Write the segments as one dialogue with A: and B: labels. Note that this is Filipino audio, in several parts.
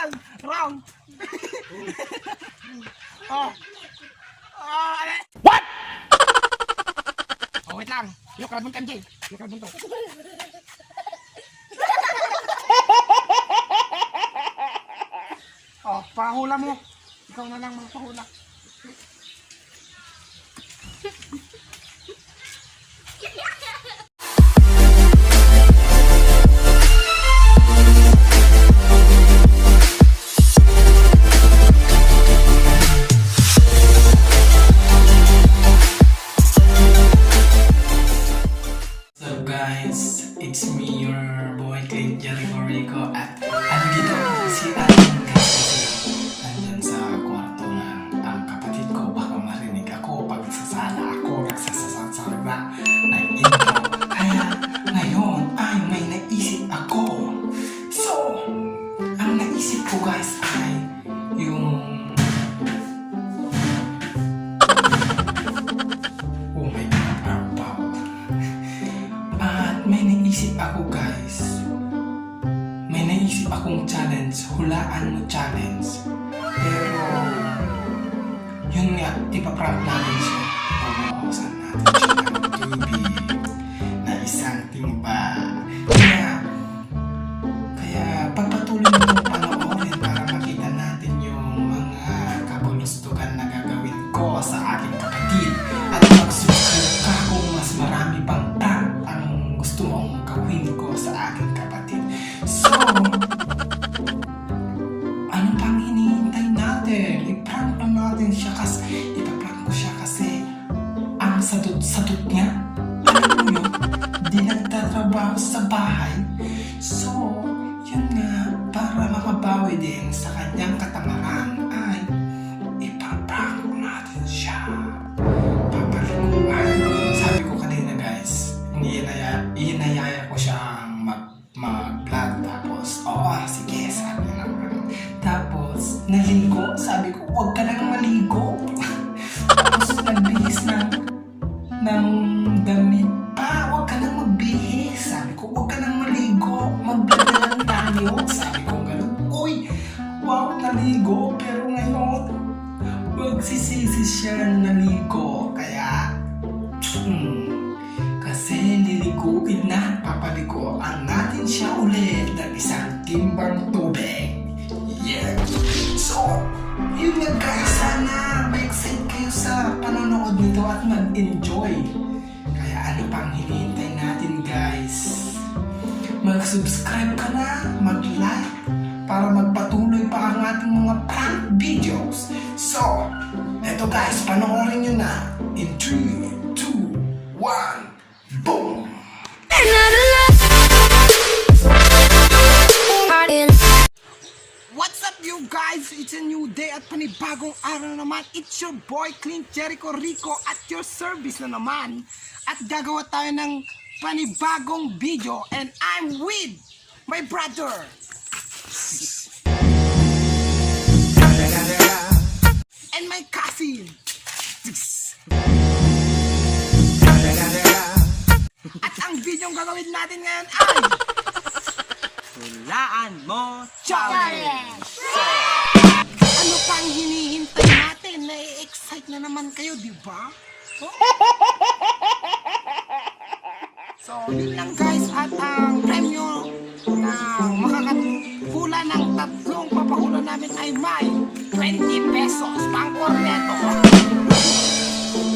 A: Round! Round! Oh! What? Oh, wait lang. Yung kalabon ka, MJ. Yung kalabon to. Oh, pahula mo. Ikaw na lang mga pahula.
B: So guys, it's me, your boy Clint Jericho Rico at ano dito si Alan kasi nandyan sa kwarto ng ang kapatid ko. Baka marinig ako pag nagsasalita ng intro. Kaya ngayon ay may naisip ako. So, ang naisip ko guys ay yung may naisip ako guys. May naisip akong challenge. Hulaan mo challenge. Pero yun nga, ipaprank natin siya. Pabukasan natin siya ng tubig na isang timba. Kaya pagpatuloy mo itong panoorin para makita natin yung mga kabulustugan na gagawin ko sa aking kapatid. At mag-subscribe ka kung mas marami pang prank ang gusto mong gawin ko sa aking kapatid. So, ano pang hinihintay natin? I-prank na natin siya kasi ipaprank ko siya kasi ang sadot niya, alam mo yun, di nagtatrabaho sa bahay. So, yun nga, para makabawi din sa kanyang katamaran ay ipaprank natin siya. Papaliguan. Sabi ko kanina guys, inayaya ko siyang mag-vlog tapos, sige, sabi na naman. Tapos, naligo. Sabi ko, huwag ka nang maligo. Tapos, nagbihis ng damit pa. Huwag ka nang magbihis. Sabi ko, huwag ka nang maligo. Mag-vlog na lang tayo. Sabi ko, gano'n. Uy, wow, naligo. Pero ngayon, magsisisi siya naligo. Kaya, kasi liliguin na, papaliguan natin siya ulit ng isang timbang tubig. Yeah! So, yun nga guys, sana ma-excite kayo sa panonood nito at mag-enjoy. Kaya ano pang hinihintay natin guys? Mag-subscribe ka na, mag-like, para magpatuloy pa ang ating mga prank videos. So, eto guys, panoorin nyo na. In 3, 2, 1, boom!
A: What's up you guys? It's a new day at panibagong araw na naman. It's your boy Clint Jericho Rico at your service na naman. At gagawa tayo ng panibagong video and I'm with my brother and my cousin. At ang video gagawin natin ngayon ay Hulaan Mo Challenge! So, ano pang hinihintay natin? Na-excite na naman kayo, di ba? So, yun lang guys. At ang premyo na makakahula ng tatlong papahula namin ay may 20 pesos pang korneto.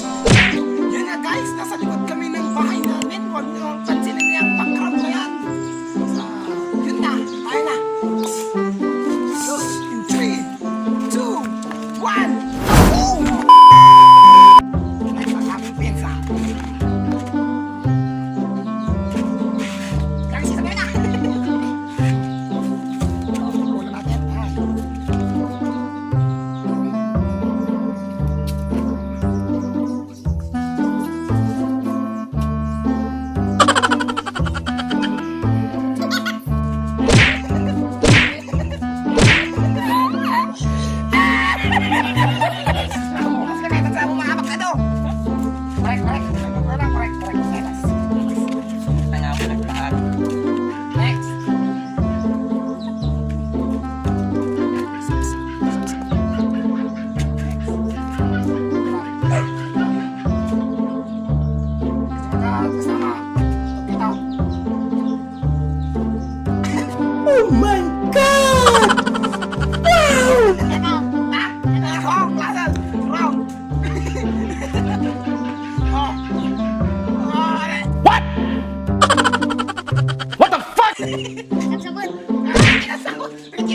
A: So, yun na guys. Nasa likod kami ng bahay namin. Huwag nyo pansinin yung background na yan. So, yun na. Tayo na. So, in 3, 2, 1. Boom! Ay, maraming pizza.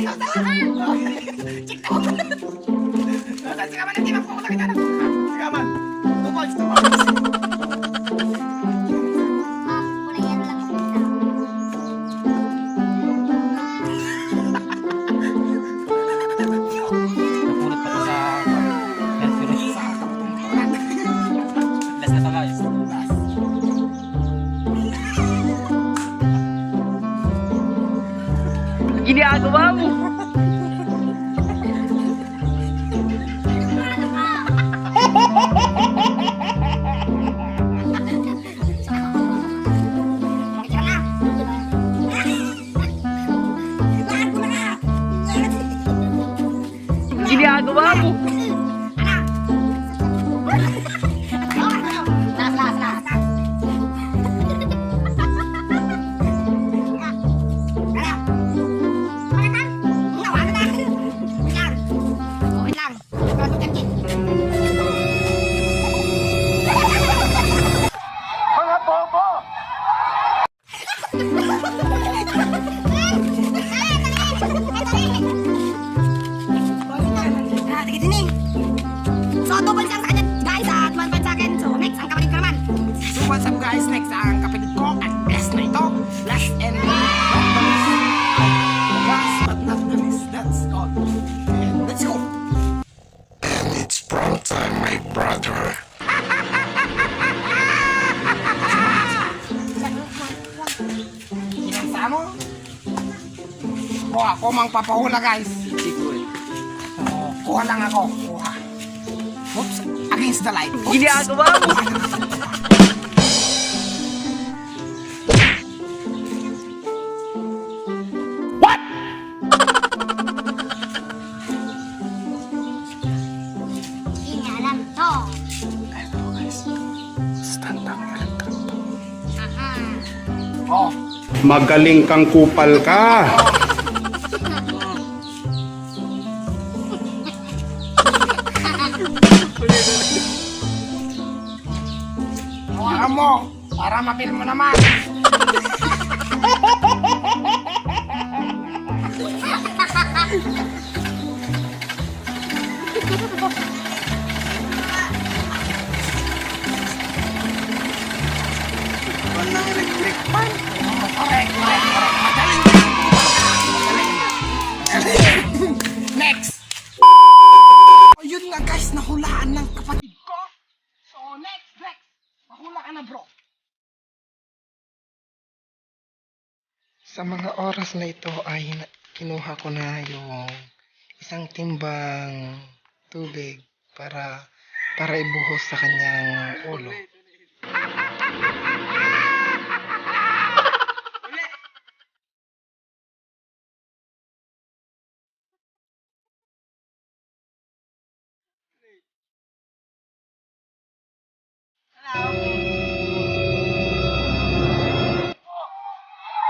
A: ikaw daw. Check daw. Sige man, hindi magpupunta kita na. Sige man. 2 points, 2 points.
C: Napulot pa to sa Mercury.
A: Sa kapungkulan.
C: Last na to guys. Ginagawa mo! Ginagawa mo!
A: Mga bobo!
D: So, 2 points lang sa kanya, guys, at 1 point sa akin. So, next, ang kapatid ko naman.
A: So what's up guys, next ang kapatid ko at best na ito. Last and not the least. Last but not the least, that's all. And let's go.
B: And it's prom time, my brother.
A: Ginansa mo? Ako mang papahula guys. Kuha lang ako, kuha. Oops, against the light. Oops.
C: Ginagawa mo!
D: Hindi niya alam to.
B: Ito guys, standang electric to.
D: Aha.
A: Oh,
E: Magaling kang kupal ka.
A: hawakan mo para mapil mo naman. Walang electric pan. Correct. Magaling ka. Magaling. Next. Oh, yun nga guys, nahulaan ng kapatid ko. So next. Mahula ka na bro. Sa mga oras na ito ay kinuha ko na yung isang timbang tubig para ibuhos sa kanyang ulo.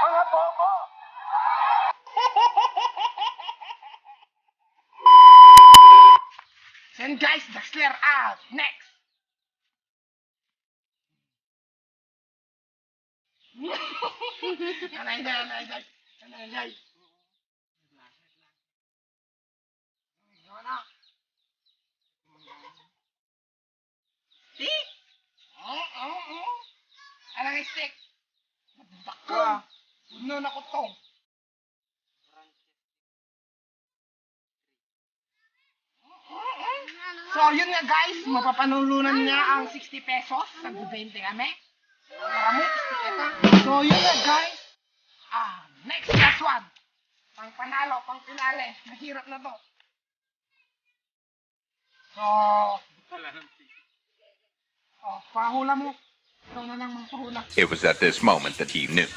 A: Mga bobo! Then guys, Daxler out. Next. Anay. See? Anong stick? Bako. Puno na ko to. So, yun nga guys, mapapanulunan niya ang 60 pesos. Nag-20 kami. Marami, ito. So, yun nga guys. Next last one. Pang panalo, pang pinale. Mahirap na to. So, pahula mo. Ikaw na lang magpahula.
F: It was at this moment that he knew.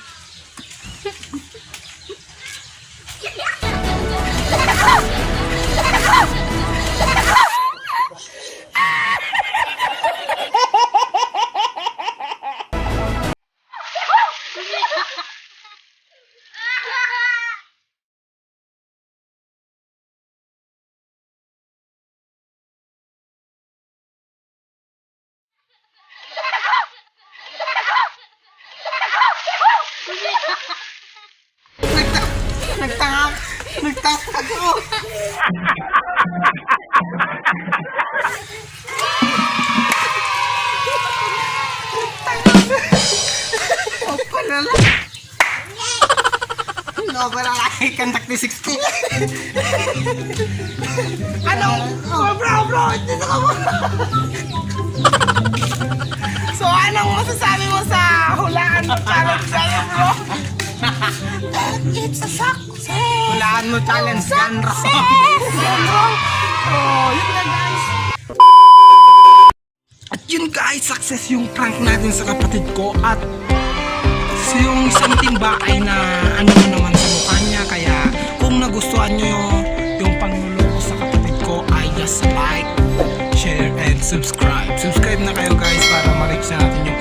A: Nagtatago. Oh, palala. No, palala. Kantak ni 60. Ano? Oh, bro. Dito ka mo. So, anong masasabi mo sa hulaan mo challenge sa'yo, bro? It's a success! Hulaan mo challenge, Ganro. Ganro. Oh, yun na, guys. At yun, guys, success yung prank natin sa kapatid ko. At yung isang timba ay na ano naman sa mukha niya. Kaya kung nagustuhan nyo yung pangluloko sa kapatid ko ay just like, share, and subscribe. Subscribe na kayo, guys, para ma-reach natin yung